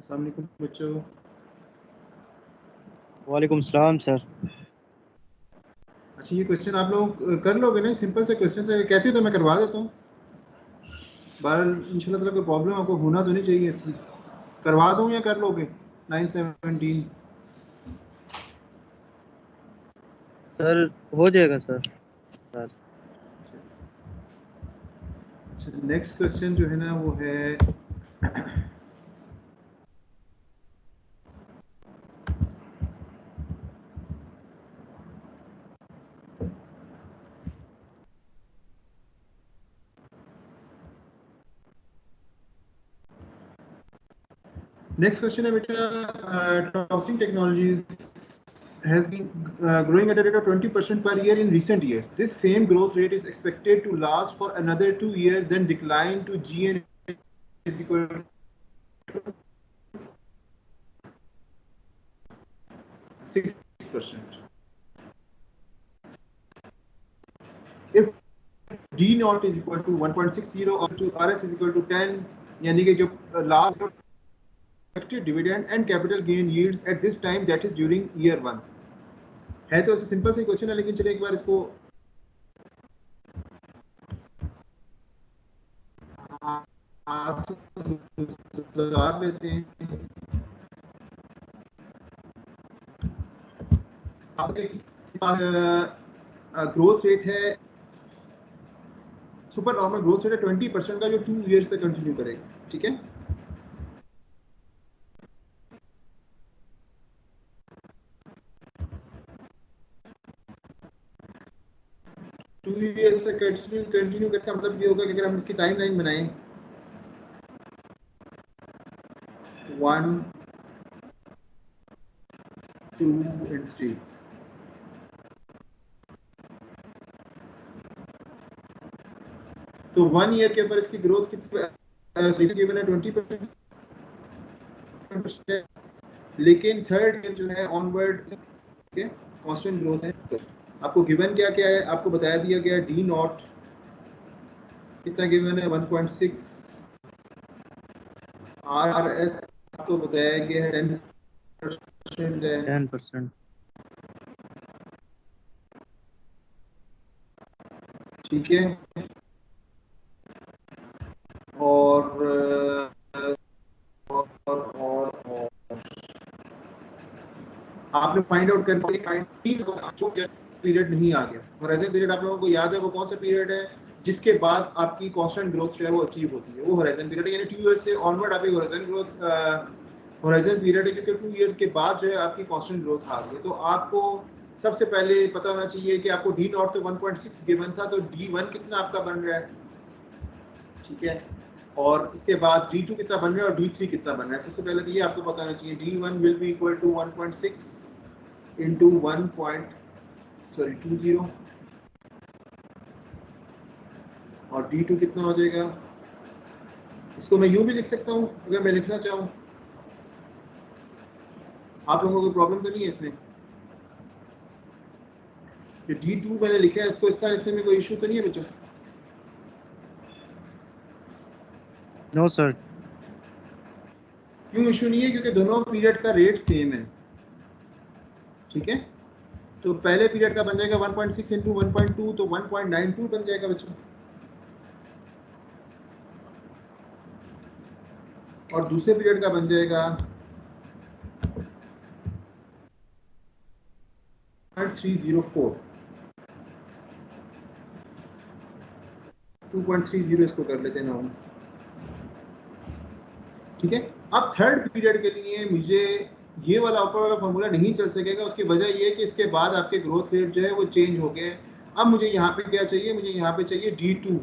अस्सलाम वालेकुम बच्चों। वालेकुम सलाम सर। अच्छा, ये क्वेश्चन आप लोग कर लोगे ना? सिंपल से क्वेश्चन है, कहते हो तो मैं करवा देता हूँ। बहरहाल इंशाल्लाह ताला कोई प्रॉब्लम आपको होना तो नहीं चाहिए इसमें। करवा दूँ या कर लोगे? 917। सर हो जाएगा सर। अच्छा, नेक्स्ट क्वेश्चन जो है ना वो है नेक्स्ट क्वेश्चन है बेटा, tossing technologies has been growing at a rate of 20% per year in recent years. This same growth rate is expected to last for another 2 years, then decline to GN is equal to 6%. If D naught is equal to 1.60 or to RS is equal to 10, यानी कि जो last expected dividend and capital gain yields at this time, that is during year 1. है तो ऐसे simple सी question है, लेकिन चलिए एक बार इसको लेते हैं। ग्रोथ रेट है, सुपर नॉर्मल ग्रोथ रेट है 20% का, जो 2 इयर्स तक कंटिन्यू करेगा। ठीक है, टू इयर्स तक कंटिन्यू करने का मतलब ये होगा कि अगर हम इसकी टाइम लाइन बनाएं 1, 2 and 3, तो 1 ईयर के ऊपर इसकी ग्रोथ कितनी गिवन है 20%, लेकिन थर्ड ईयर जो है ऑनवर्ड कांस्टेंट ग्रोथ है। आपको गिवन क्या क्या है, आपको बताया दिया गया डी नॉट कितना गिवन है 1.6, RS आपको बताया गया है 10% है। 10%। ठीक है, और आपने फाइंड आउट करके जो पीरियड नहीं आ गया, और ऐसे पीरियड आप लोगों को याद है वो कौन सा पीरियड है जिसके बाद आपकी कांस्टेंट ग्रोथ जो है वो अचीव होती है, वो होराइजन पीरियड है। यानी 2 इयर्स से ऑनवर्ड आपकी होराइजन ग्रोथ होराइजन पीरियड है, क्योंकि 2 इयर्स के बाद जो है आपकी कांस्टेंट ग्रोथ आ गई है। तो आपको सबसे पहले पता होना चाहिए कि आपको डी नॉट तो 1.6 गिवन था, तो D1 कितना आपका बन रहा है। ठीक है, और इसके बाद D2 कितना बन रहा है और D3 कितना बन रहा है। सबसे पहले तो ये आपको पता होना चाहिए, D1 will be equal to 1.6 into 20 और D2 कितना हो जाएगा। इसको मैं यूं भी लिख सकता हूं अगर मैं लिखना चाहूं, आप लोगों को प्रॉब्लम तो नहीं है इसमें। जो D2 मैंने लिखा है इसको इस तरह लिखने में कोई इशू तो नहीं है बच्चों? No sir. क्यों इशू नहीं है? क्योंकि दोनों पीरियड का रेट सेम है। ठीक है, तो पहले पीरियड का बन जाएगा 1.6 इंटू 1.2, तो 1.92 बन जाएगा बच्चों, और दूसरे पीरियड का बन जाएगा 304, 2.30 इसको कर लेते हैं ना हम। ठीक है, अब थर्ड पीरियड के लिए मुझे ये वाला ऊपर वाला फॉर्मूला नहीं चल सकेगा। उसकी वजह ये है कि इसके बाद आपके ग्रोथ रेट जो है वो चेंज हो गए। अब मुझे यहाँ पे क्या चाहिए, मुझे यहाँ पे चाहिए D2,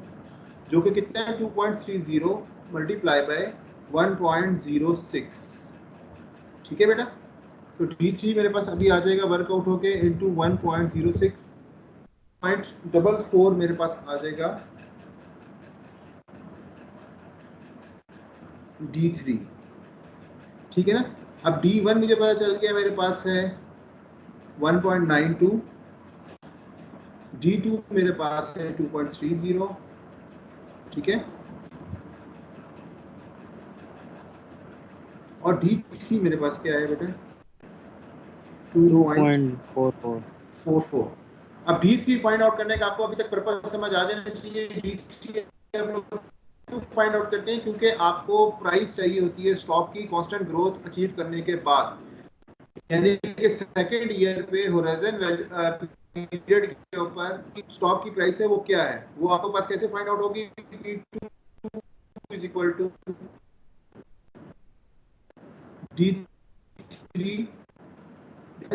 जो कि कितना है 2.30 मल्टीप्लाई बाय 1.06। ठीक है बेटा, तो D3 मेरे पास अभी आ जाएगा वर्कआउट होके इंटू 1.06, 0.44 मेरे पास आ जाएगा D3। ठीक है ना, अब D1 मुझे पता चल गया मेरे पास है 1.92, D2 मेरे पास है 2.30। ठीक है, और D3 मेरे पास क्या है बेटा 2.44। 2.44। अब D3 फाइंड आउट करने का आपको अभी तक पर्पस समझ आ जाना चाहिए। D3 हम लोग क्यों फाइंड आउट करते हैं, क्योंकि आपको प्राइस चाहिए होती है स्टॉक की कांस्टेंट ग्रोथ अचीव करने के बाद, यानी कि सेकंड ईयर पे होराइजन पीरियड के ऊपर स्टॉक की प्राइस है वो क्या है, वो आपके पास कैसे फाइंड आउट होगी। P2 is equal to D3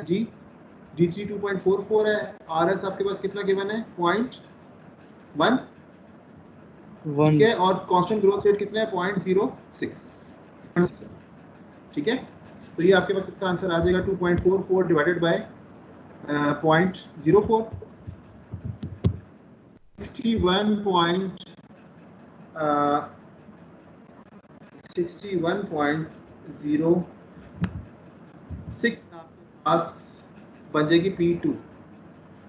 ji, D3 2.44 है, RS आपके पास कितना गिवन है 0.1, ठीक है, और कांस्टेंट ग्रोथ रेट कितना है 0.06, ठीक है। तो ये आपके पास इसका आंसर आ जाएगा 2.44 डिवाइडेड बाय 0.04, 61.06 आपके पास बन जाएगी P2।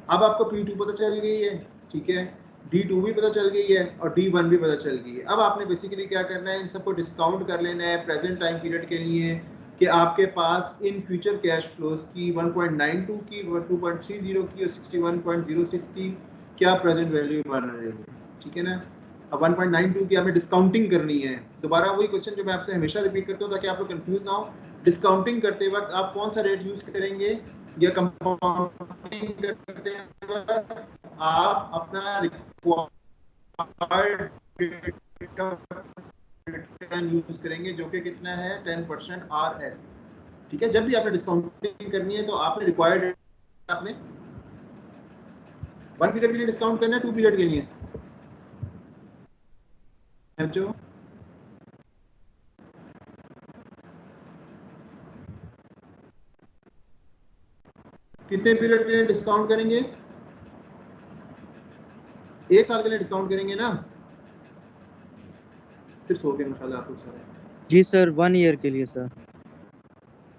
अब आपको P2 पता चल गई है, ठीक है, D2 भी पता चल गई है और D1 भी पता चल गई है। अब आपने बेसिकली क्या करना है, इन सबको डिस्काउंट कर लेना है प्रेजेंट टाइम पीरियड के लिए कि आपके पास इन फ्यूचर कैश फ्लोज की 1.92 की, 2.30 की और 61.06 की क्या प्रेजेंट वैल्यू बन रही है, ठीक है ना। अब 1.92 की आपने डिस्काउंटिंग करनी है। दोबारा वही क्वेश्चन जो मैं आपसे हमेशा रिपीट करता हूँ ताकि आप लोग कंफ्यूज ना हो, डिस्काउंटिंग करते वक्त आप कौन सा रेट यूज करेंगे या कंपाउंडिंग करते वक्त आप अपना रिक्वायर्ड रिटर्न यूज करेंगे जो कि कितना है 10% RS, ठीक है। जब भी आपने डिस्काउंटिंग करनी है तो आपने रिक्वायर्ड आपने 1 पीरियड के लिए डिस्काउंट करना है 2 पीरियड के लिए जो कितने पीरियड के लिए डिस्काउंट करेंगे, 1 साल के लिए डिस्काउंट करेंगे ना, फिर सो गए इंशाल्लाह आप लोग सारे। जी सर 1 ईयर के लिए सर।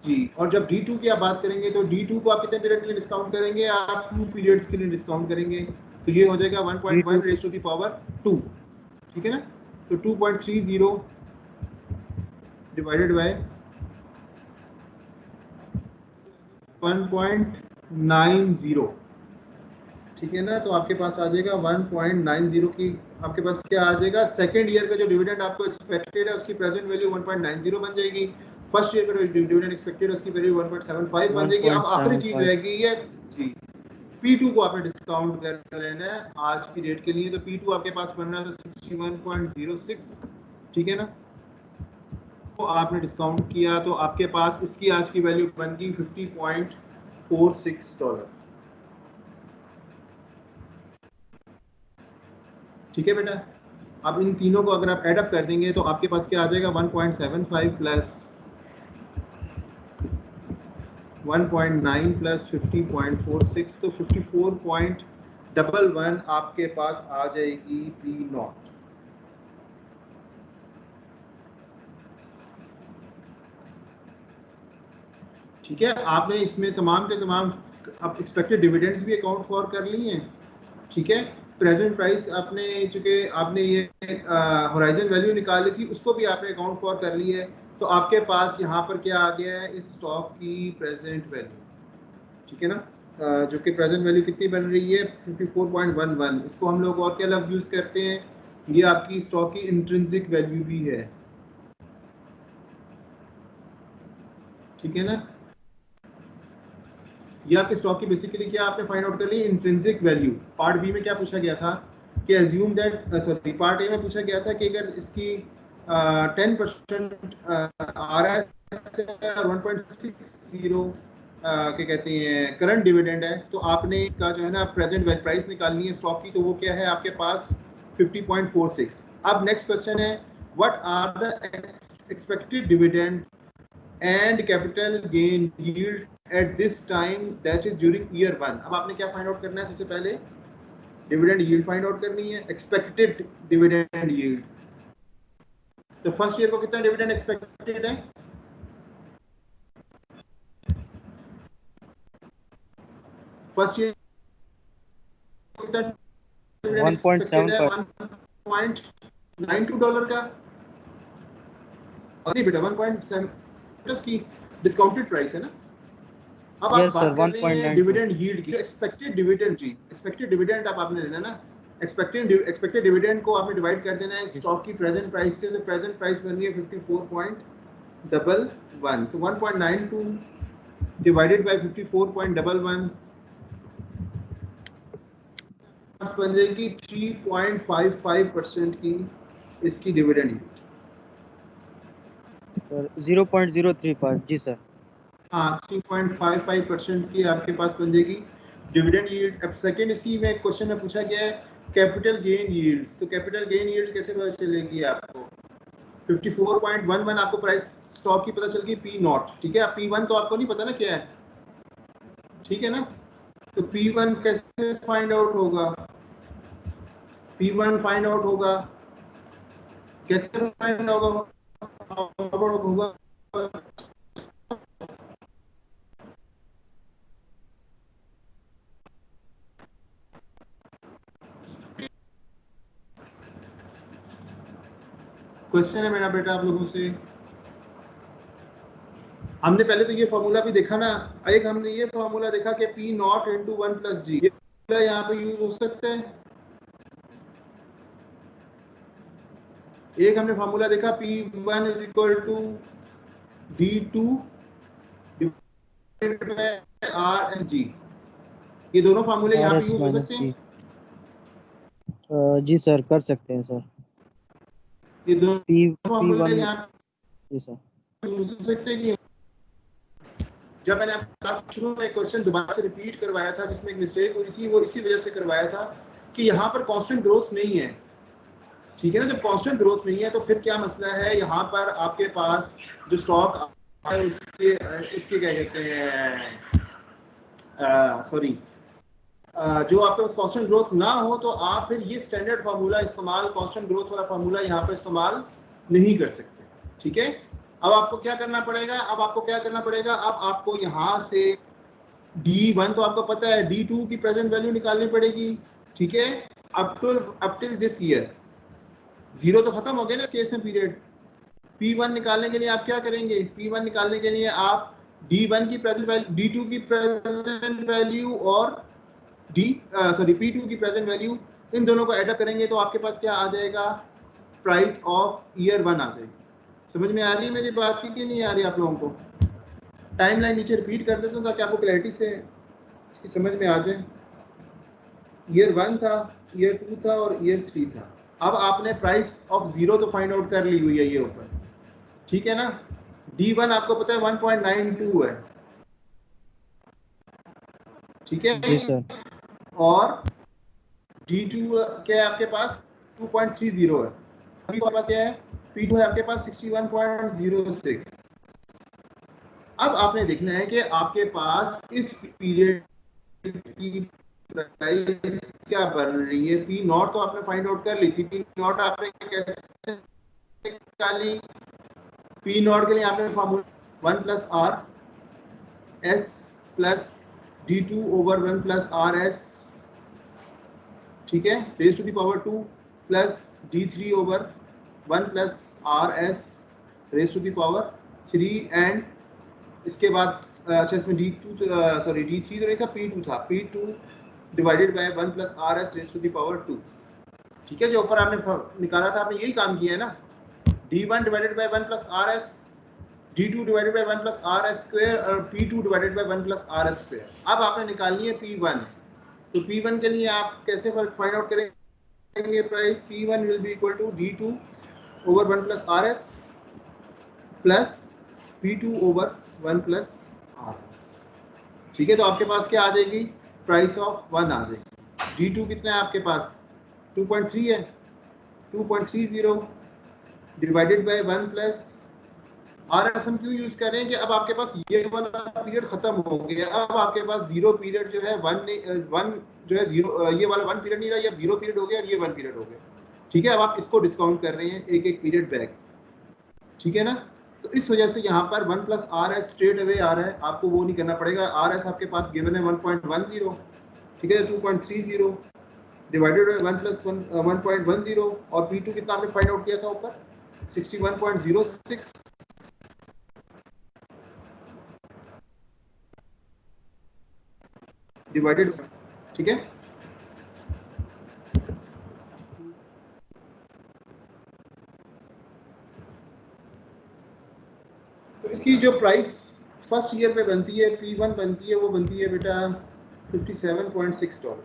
जी, और जब D2 की आप बात करेंगे तो D2 को आप कितने पीरियड के लिए डिस्काउंट करेंगे, आप 2 पीरियड्स के लिए डिस्काउंट करेंगे, तो ये हो जाएगा 1.1 रेज़ टू द पावर 2, ठीक है ना। तो 2.30 डिवाइडेड बाय 1.90, ठीक है ना। तो आपके पास आ जाएगा 1.90 की, आपके पास क्या आ जाएगा, सेकेंड ईयर का जो डिविडेंड आपको एक्सपेक्टेड है उसकी प्रेजेंट वैल्यू 1.90 बन जाएगी, फर्स्ट ईयर का जो डिविडेंड एक्सपेक्टेड है उसकी वैल्यू 1.75 बन जाएगी। अब आखिरी चीज रह गई है जी, P2 को आपने डिस्काउंट कर लेना है आज की डेट के लिए, तो P2 आपके पास बन रहा है 61.06, ठीक है ना। तो आपने डिस्काउंट किया तो आपके पास इसकी आज की वैल्यू बन गई $50.46, ठीक है बेटा। अब इन तीनों को अगर आप एड अप कर देंगे तो आपके पास क्या आ जाएगा 1.75 प्लस 1.9 प्लस 50.46, तो 54.11 आपके पास आ जाएगी P0, ठीक है। आपने इसमें तमाम के तमाम अब एक्सपेक्टेड डिविडेंड्स भी अकाउंट फॉर कर लिए हैं, ठीक है। प्रेजेंट प्राइस आपने चूंकि आपने ये होराइजन वैल्यू निकाली थी उसको भी आपने अकाउंट फॉर कर ली है, तो आपके पास यहाँ पर क्या आ गया है इस स्टॉक की प्रेजेंट वैल्यू, ठीक है ना। जो कि प्रेजेंट वैल्यू कितनी बन रही है 54.11, इसको हम लोग और क्या लफ्ज यूज करते हैं, ये आपकी स्टॉक की इंट्रिंसिक वैल्यू भी है, ठीक है ना। ये आपके स्टॉक की बेसिकली क्या आपने फाइंड आउट कर ली इंट्रिंसिक वैल्यू। पार्ट बी में क्या पूछा गया था कि assume that, sorry part A में पूछा गया था कि अगर इसकी 10% RS 1.60 क्या कहते हैं करंट डिविडेंड है, तो आपने इसका जो है ना प्रेजेंट प्राइस निकालनी है स्टॉक की, तो वो क्या है आपके पास 50.46। अब नेक्स्ट क्वेश्चन है what are the expected dividend and capital gain yield at this time that is during year 1। अब आपने क्या फाइंड आउट करना है, सबसे पहले डिविडेंड यील्ड फाइंड आउट करनी है, एक्सपेक्टेड डिविडेंड यील्ड। तो फर्स्ट ईयर को कितना डिविडेंड एक्सपेक्टेड है, फर्स्ट ईयर को कितना डिविडेंड एक्सपेक्टेड है 1.92 डॉलर का, और नहीं बेटा 1.7 की डिस्काउंटेड प्राइस है ना। अब आप Yes, sir. बात कर रहे हैं 1.92. डिविडेंड यील्ड की, एक्सपेक्टेड डिविडेंड जी, एक्सपेक्टेड डिविडेंड आप आपने लेना ना, एक्सपेक्टेड डिविडेंड को आपने डिवाइड कर देना है स्टॉक की प्रेजेंट प्राइस से, तो प्रेजेंट प्राइस बन रही है 54.11, तो 1.92 डिवाइडेड बाय 54.11 बन जाएगी 3.55% की इसकी डिविडेंड यील्ड। Sir, 0.035. जी सर. हाँ 3.55% की आपके पास बन जाएगी डिविडेंड यील्ड। अब सेकंड इसी में क्वेश्चन में पूछा गया है कैपिटल गेन यील्ड, तो कैपिटल गेन यील्ड कैसे पता चलेगी आपको? 54.11 आपको प्राइस स्टॉक की पता चल गई पी नॉट, ठीक है। P1 तो आपको नहीं पता ना क्या है, ठीक है ना, तो P1 कैसे फाइंड आउट होगा? P1 फाइंड आउट होगा कैसे फाइंड होगा? क्वेश्चन है मेरा बेटा आप लोगों से, हमने पहले तो ये फॉर्मूला भी देखा ना, एक हमने ये फॉर्मूला देखा कि P नॉट इंटू 1 प्लस जी, ये यहाँ पे यूज हो सकता है। एक हमने फॉर्मूला देखा P1 is equal to D2 divided by RSG, ये दोनों फॉर्मूले यहाँ पे RS यूज हो minus सकते G. हैं। जी सर, कर सकते हैं सर. ये दोनों फॉर्मूले P1. यहाँ जी सर. यूज हो सकते हैं। जब मैंने क्लास शुरू में क्वेश्चन दोबारा से रिपीट करवाया था जिसमें एक मिस्टेक हुई थी, वो इसी वजह से करवाया था कि यहाँ पर कांस्टेंट ग्रोथ नहीं है, ठीक है ना। जब कांस्टेंट ग्रोथ नहीं है तो फिर क्या मसला है, यहाँ पर आपके पास जो स्टॉक है उसके इसके क्या कहते हैं, सॉरी, जो आपके पास कांस्टेंट ग्रोथ ना हो तो आप फिर ये स्टैंडर्ड फार्मूला इस्तेमाल, कांस्टेंट ग्रोथ वाला फार्मूला यहाँ पर इस्तेमाल नहीं कर सकते, ठीक है। अब आपको क्या करना पड़ेगा, अब आपको यहाँ से D1 तो आपको पता है, D2 की प्रेजेंट वैल्यू निकालनी पड़ेगी, ठीक है। Up till this year, zero तो खत्म हो गया ना केस में पीरियड। P1 निकालने के लिए आप क्या करेंगे, P1 निकालने के लिए आप D1 की प्रेजेंट वैल्यू, D2 की प्रेजेंट वैल्यू और P2 की प्रेजेंट वैल्यू, इन दोनों को ऐड अप करेंगे तो आपके पास क्या आ जाएगा, प्राइस ऑफ ईयर 1 आ जाएगी। समझ में आ रही है मेरी बात की नहीं आ रही आप लोगों को? टाइमलाइन नीचे रिपीट कर देता हूँ ताकि आपको क्लैरिटी से इसकी समझ में आ जाए। ईयर 1 था, ईयर 2 था और ईयर 3 था। अब आपने प्राइस ऑफ जीरो तो फाइंड आउट कर ली हुई है ये ऊपर, ठीक है ना। D1 आपको पता है 1.92 है, ठीक है, जी सर. और D2 क्या है आपके पास 2.30 है, अभी आपके पास क्या है, P2 है आपके पास 61.06। अब आपने देखना है कि आपके पास इस पीरियड की प्राइस क्या बन रही है। P नॉट तो आपने फाइंड आउट कर ली थी, P नॉट आपने कैसे निकाली, P नॉट के लिए आपने formula 1 plus are S plus D2 over 1 plus are S, ठीक है, raise to the power 2 plus D3 over 1 plus are S raise to the power 3, and इसके बाद अच्छा इसमें D2 सॉरी D3 तो नहीं था, P2 था, P2 divided by 1 plus are S raise to the power 2, ठीक है। जो ऊपर आपने निकाला था आपने यही काम किया है ना, D1 divided by 1 plus R S, D2 divided by 1 plus R S square और P2 divided by 1 plus R S square. अब आपने निकालनी है P1, तो P1 के लिए आप कैसे फाइंड आउट करेंगे price, P1 will be equal to D2 over 1 plus are S plus P2 over 1 plus are S, ठीक है। तो आपके पास क्या आ जाएगी, प्राइस ऑफ 1 आ जाएगी। D2 कितना है आपके पास 2.3 है, 2.30 divided by 1 plus R S हम क्यों यूज कर रहे हैं कि अब आपके पास ये वाला पीरियड खत्म हो गया, अब आपके पास जीरो पीरियड जो है वन जो है जीरो, ये वाला 1 पीरियड नहीं रहा, ये अब 0 पीरियड हो गया और ये 1 पीरियड हो गया, ठीक है। अब आप इसको डिस्काउंट कर रहे हैं एक एक पीरियड बैक, ठीक है ना। तो इस वजह से यहाँ पर 1 plus are s straight away आ रहा है, आपको वो नहीं करना पड़ेगा। आर एस आपके पास गिवन है 1.10, ठीक है, 2.30 डिवाइडेड बाय 1 प्लस 1.10, और P2 कितना आपने फाइंड आउट किया था ऊपर 61.06, डिवाइडेड, ठीक है। तो इसकी जो प्राइस फर्स्ट ईयर पे बनती है, P1 बनती है, वो बनती है बेटा $57.6।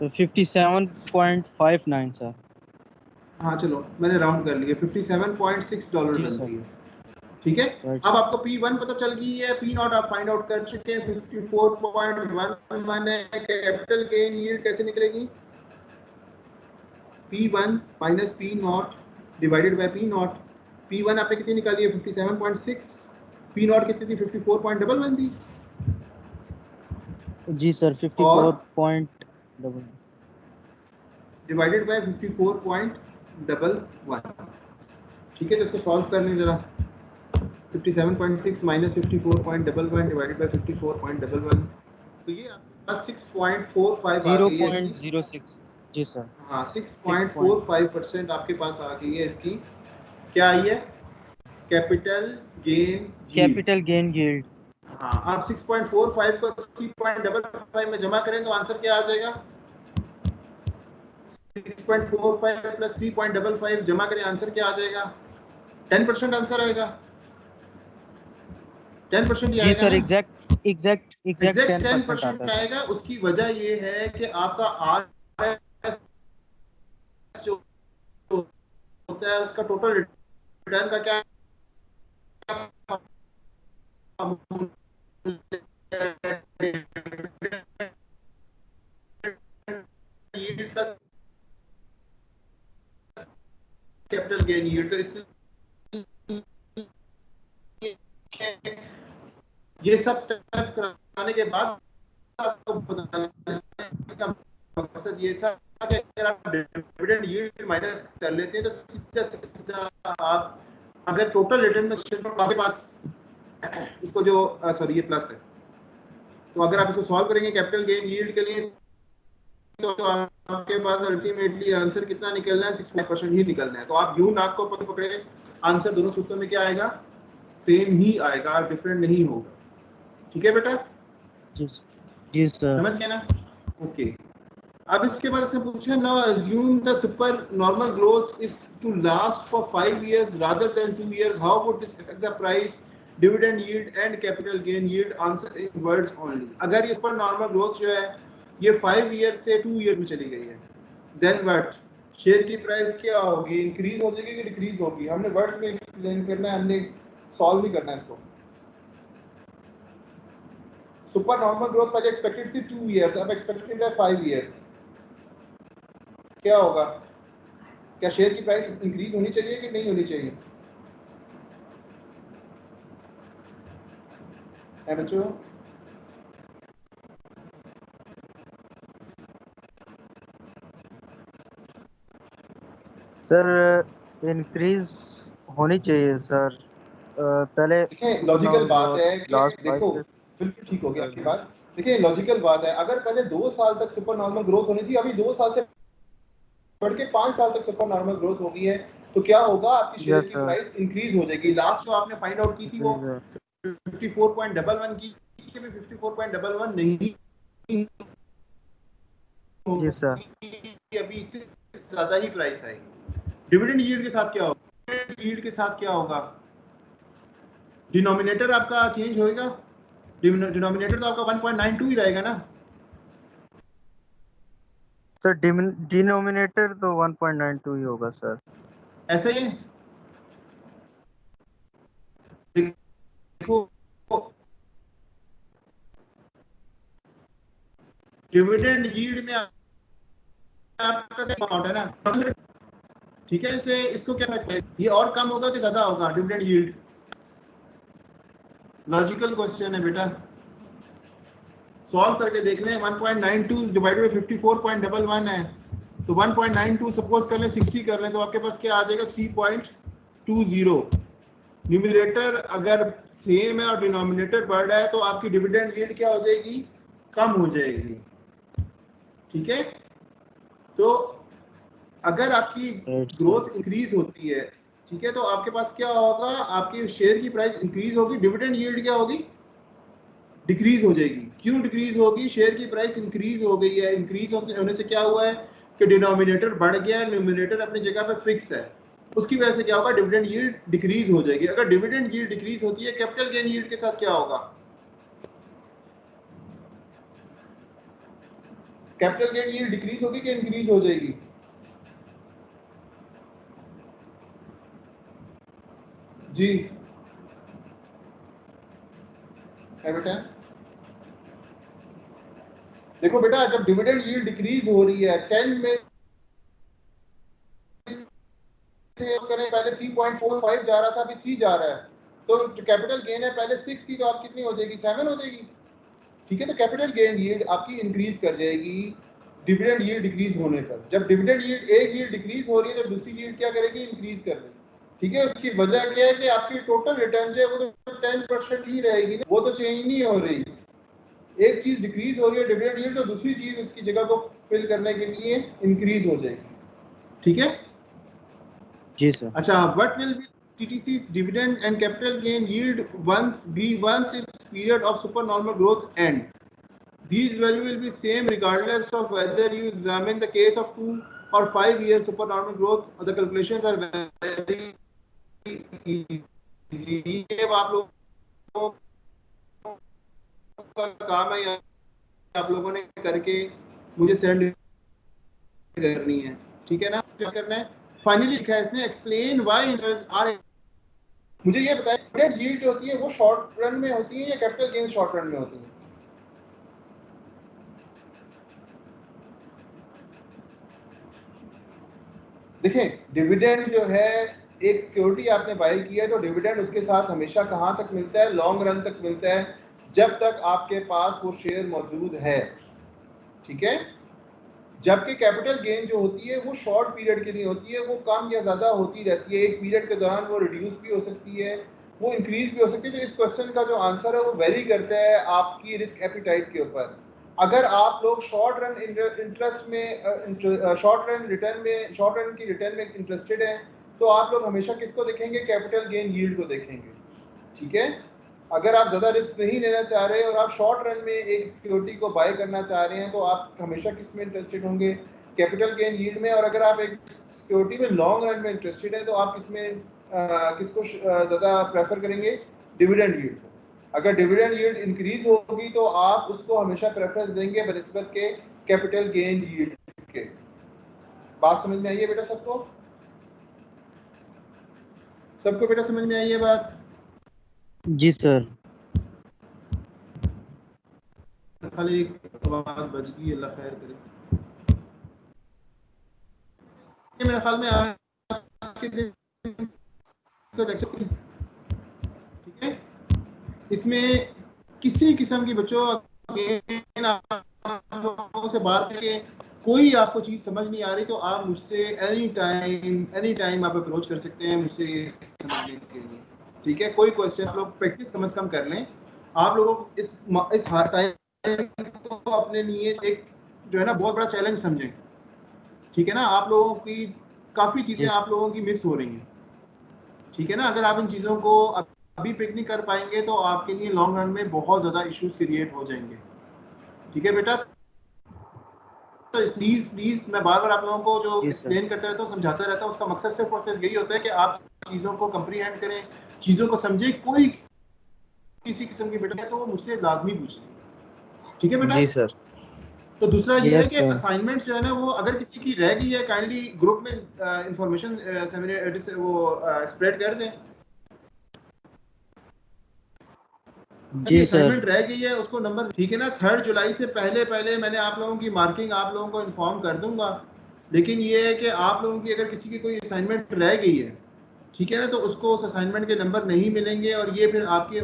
तो 57.59 सर। हाँ चलो मैंने राउंड कर लिया, $57.6 जी बनती सर। है, ठीक है। राइट अब सर। आपको P1 पता चल गई है, P0 आप फाइंड आउट कर चुके हैं, 54.11 है। कैपिटल गेन यील्ड कैसे निकलेगी? P1 minus P0 divided by P0। P1 आपने कितनी निकाली है? 57.6। P0 कितनी थी? 54.11 थी। जी सर, और 54.11। डिवाइडेड बाय 54.11, ठीक है। तो इसको सॉल्व कर लें जरा। 57.6 माइनस 54.11 डिवाइडेड बाय 54.11, तो ये आपके पास 6.45 आ गई है इसकी। 0.06। जी सर। हाँ 6 6.45% आपके पास आ गई है इसकी। क्या आई है? Capital gain yield. Capital gain yield. हाँ, आप 6.45 को 3.55 में जमा करें तो आंसर क्या आ जाएगा? 6.45 प्लस 3.55 जमा करें, आंसर क्या आ जाएगा? 10% आंसर आएगा। 10% ही जी आएगा सर, ना। एग्जैक्ट एग्जैक्ट 10% आता 10% है सर। आएगा। उसकी वजह ये है कि आपका RS जो होता है उसका टोटल रिटर्न का क्या yield plus capital gain yield. तो इसलिए ये सब स्टेप्स कराने के बाद आपको बताने का मकसद ये था कि अगर आप डिविडेंड यील्ड माइनस कर लेते हैं तो सीधा सीधा आप, अगर टोटल रिटर्न में आपके पास इसको जो सॉरी ये प्लस है, तो अगर आप इसको सॉल्व करेंगे कैपिटल गेन यील्ड के लिए तो आपके पास अल्टीमेटली आंसर कितना निकलना है? 65% ही निकलना है। तो आप यूं नाक को पकड़े, आंसर दोनों सूत्रों में क्या आएगा? सेम ही आएगा, डिफरेंट नहीं होगा, ठीक है बेटा? जी जी सर। समझ गए ना? ओके। अब इसके बाद इसने पूछा, now assume the super normal growth is to last for 5 years rather than 2 years, how would this affect the price, dividend yield and capital gain yield? Answer in words only. अगर ये super normal growth जो है ये 5 years से 2 years में चली गई है, देन व्हाट? शेयर की प्राइस क्या होगी? इंक्रीज हो जाएगी कि डिक्रीज होगी? हमने वर्ड्स में एक्सप्लेन करना है, हमने सॉल्व नहीं करना है इसको। सुपर नॉर्मल ग्रोथ पहले एक्सपेक्टेड थी 2 years, अब एक्सपेक्टेड है 5 years। क्या होगा? क्या शेयर की प्राइस इंक्रीज होनी चाहिए कि नहीं होनी चाहिए? है बच्चों? सर इंक्रीज होनी चाहिए सर। पहले देखिए सुपर लॉजिकल नॉर्मल बात ग्रोथ है कि लास्ट देखो, 5 years बिल्कुल ठीक होगी कर आपकी दी। बात। देखिए लॉजिकल बात है, अगर पहले 2 साल तक सुपर नॉर्मल ग्रोथ होनी थी, अभी 2 साल से बढ़ के 5 साल तक सुपर नॉर्मल ग्रोथ हो गई है, तो क्या होगा? आपकी शेयर यस की सर। प्राइस इंक्रीज हो जाएगी। लास्ट जो आपने फाइंड आउट की थी वो इंक्रीज है। 54.11 की, 54.11 नहीं जी सर। होगी, अभी इससे ज्यादा ही प्राइस आएगी। डिविडेंड यील्ड के साथ क्या होगा? डिविडेंड यील्ड के साथ क्या होगा? डिनोमिनेटर आपका चेंज होएगा। डिनोमिनेटर तो आपका 1.92 ही रहेगा ना। सर डिनोमिनेटर तो 1.92 ही होगा सर। ऐसा ही है। देखो डिविडेंड यील्ड में आपका क्या अमाउंट है ना, ठीक है। इसे इसको क्या लगता है, ये और कम होगा कि ज्यादा होगा डिविडेंड यील्ड? लॉजिकल क्वेश्चन है बेटा, सॉल्व करके देख लें। 1.92 डिवाइडेड बाय 54.11 है, तो 1.92 सपोज कर लें 60 कर लें, तो आपके पास क्या आ जाएगा? 3.20। न्यूमरेटर अगर सेम है और डिनोमिनेटर बढ़ रहा है तो आपकी डिविडेंड यील्ड क्या हो जाएगी? कम हो जाएगी, ठीक है। तो अगर आपकी राइट सर। ग्रोथ इंक्रीज होती है, ठीक है, तो आपके पास क्या होगा? आपकी शेयर की प्राइस इंक्रीज होगी, डिविडेंड यील्ड क्या होगी? डिक्रीज हो जाएगी। क्यों डिक्रीज होगी? शेयर की प्राइस इंक्रीज हो गई है। इंक्रीज होने से क्या हुआ है कि डिनोमिनेटर बढ़ गया है, न्यूमिनेटर अपनी जगह पे फिक्स है। उसकी वजह से क्या होगा? डिविडेंड यील्ड डिक्रीज हो जाएगी। अगर डिविडेंड यील्ड डिक्रीज होती है, कैपिटल गेन यील्ड के साथ क्या होगा? कैपिटल गेन यील्ड डिक्रीज होगी कि इंक्रीज हो जाएगी? जी है बेटा। देखो बेटा, जब डिविडेंड यील्ड डिक्रीज हो रही है 10 में से करें, पहले 3.45 जा रहा था, अभी 3 जा रहा है, तो जो कैपिटल गेन है पहले 6 थी, तो आप कितनी हो जाएगी? 7 हो जाएगी। ठीक है, तो कैपिटल गेन यील्ड आपकी इंक्रीज कर जाएगी डिविडेंड यील्ड डिक्रीज होने पर। जब डिविडेंड यील्ड एक यील्ड डिक्रीज हो रही है, तो दूसरी यील्ड क्या करेगी? इंक्रीज कर देगी। ठीक है, उसकी वजह क्या है कि आपकी टोटल रिटर्न जो है वो तो 10% ही रहेगी, वो तो चेंज नहीं हो रही। एक चीज डिक्रीज हो रही है डिविडेंड यील्ड, तो दूसरी चीज उसकी जगह को फिल करने के लिए इंक्रीज हो जाएगी। ठीक है जी सर। अच्छा, what will be TTC's dividend and capital gain yield once its period of supernormal growth end? These value will be same regardless of whether you examine the case of 2 or 5 years supernormal growth. The calculations are very easy. ये आप लोगों का काम है, आप लोगों ने करके मुझे सेंड करनी है। ठीक है ना? क्या करना है? फाइनली लिखा है इसने, एक्सप्लेन व्हाई इंटरेस्ट आर। मुझे ये बताएं, डिविडेंड यील्ड जो होती है वो शॉर्ट रन में होती है या कैपिटल गेन शॉर्ट रन में होती है? देखें, डिविडेंड जो है, एक सिक्योरिटी आपने बाय किया है तो डिविडेंड उसके साथ हमेशा कहां तक मिलता है? लॉन्ग रन तक मिलता है, जब तक आपके पास वो शेयर मौजूद है। ठीक है, जबकि कैपिटल गेन जो होती है वो शॉर्ट पीरियड के लिए होती है, वो कम या ज्यादा होती रहती है। एक पीरियड के दौरान वो रिड्यूस भी हो सकती है, वो इंक्रीज भी हो सकती है। तो इस क्वेश्चन का जो आंसर है वो वेरी करता है आपकी रिस्क एपिटाइट के ऊपर। अगर आप लोग शॉर्ट रन इंटरेस्ट में, शॉर्ट रन रिटर्न में, शॉर्ट रन की रिटर्न में इंटरेस्टेड हैं, तो आप लोग हमेशा किसको देखेंगे? कैपिटल गेन यील्ड को देखेंगे। ठीक है, अगर आप ज़्यादा रिस्क नहीं लेना चाह रहे और आप शॉर्ट रन में एक सिक्योरिटी को बाय करना चाह रहे हैं, तो आप हमेशा किस में इंटरेस्टेड होंगे? कैपिटल गेन यील्ड में। और अगर आप एक सिक्योरिटी में लॉन्ग रन में इंटरेस्टेड है, तो आप किसमें किसको ज़्यादा प्रेफर करेंगे? डिविडेंड यील्ड को। अगर डिविडेंड यील्ड इंक्रीज होगी तो आप उसको हमेशा प्रेफरेंस देंगे बनिस्बत के कैपिटल गेन यील्ड के। बात समझ में आई है बेटा सबको? सबको बेटा समझ में आई है बात? जी सर। खाली एक आवाज बज गई, अल्लाह खैर करे। ये मेरे ख्याल में आज के दिन का लेक्चर, ठीक है, इसमें किसी किस्म की बच्चों आप लोगों से बात करके कोई आपको चीज समझ नहीं आ रही, तो आप मुझसे एनी टाइम आप अप्रोच कर सकते हैं मुझसे समझने के लिए। ठीक है, कोई क्वेश्चन आप लोग प्रैक्टिस कम से कम कर लें। आप लोगों को इस हार्ड टाइम को अपने लिए एक जो है ना बहुत बड़ा चैलेंज समझें। ठीक है ना, आप लोगों की काफी चीजें जी आप लोगों की मिस हो रही हैं। ठीक है ना, अगर आप इन चीजों को अभी पिक नहीं कर पाएंगे तो आपके लिए लॉन्ग रन में बहुत ज्यादा इश्यूज क्रिएट हो जाएंगे। ठीक है बेटा, तो प्लीज प्लीज मैं बार बार आप लोगों को जो जी सर। एक्सप्लेन करता रहता हूँ, समझाता रहता हूँ, उसका मकसद सिर्फ और सिर्फ यही होता है कि आप चीजों को कंप्रीहेंड करें, चीजों को समझें। कोई किसी किस्म की बेटा है तो वो मुझसे लाजमी पूछे। ठीक है बेटा। जी सर। तो दूसरा ये है यस कि सर। असाइनमेंट जो है ना, वो अगर किसी की रह गई है, काइंडली ग्रुप में इंफॉर्मेशन वो स्प्रेड कर दें। जी सर। असाइनमेंट रह गई है उसको नंबर, ठीक है ना, 3 जुलाई से पहले पहले मैंने आप लोगों की मार्किंग आप लोगों को इन्फॉर्म कर दूंगा। लेकिन ये है कि आप लोगों की अगर किसी की कोई असाइनमेंट रह गई है, ठीक है ना, तो उसको उस असाइनमेंट के नंबर नहीं मिलेंगे, और ये फिर आपके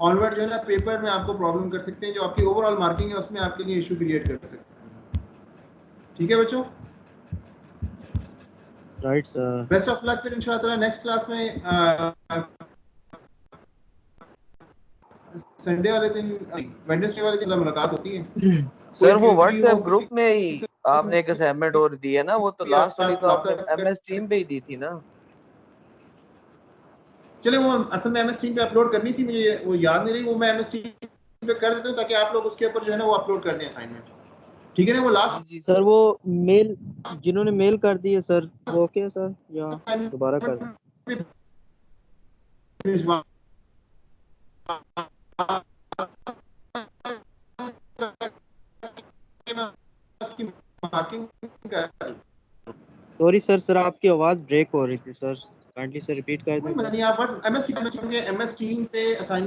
ऑनवर्ड जो है ना पेपर में आपको प्रॉब्लम कर सकते हैं, जो आपकी ओवरऑल मार्किंग है उसमें आपके लिए इशू क्रिएट कर सकते हैं। ठीक है बच्चों, right sir. Best of luck. फिर इंशाल्लाह नेक्स्ट क्लास में संडे वाले दिन, वेडनेसडे वाले दिन मुलाकात होती है। कोई सर वो क्यूरी हो व्हाट्सएप किसी ग्रुप में ही आपने एक असाइनमेंट और दी है ना, वो तो लास्ट वाली तो आपने रब्ता MS टीम पे ही दी थी ना? चले, वो असल में MS टीम पे अपलोड करनी थी, मुझे वो याद नहीं रही, वो मैं MS टीम पे कर देता हूँ ताकि आप लोग उसके ऊपर जो है ना वो अपलोड कर दें असाइनमेंट, ठीक है ना। वो लास्ट जी सर वो मेल जिन्होंने मेल कर दी है सर वो ओके है सर या दोबारा कर दें? भिजवा उसकी मार्किंग कर, सॉरी सर आपकी आवाज़ ब्रेक हो रही थी सर, काइंडली सर रिपीट कर दें कोई मसला सर। नहीं, आप एमएस टीम पे असाइन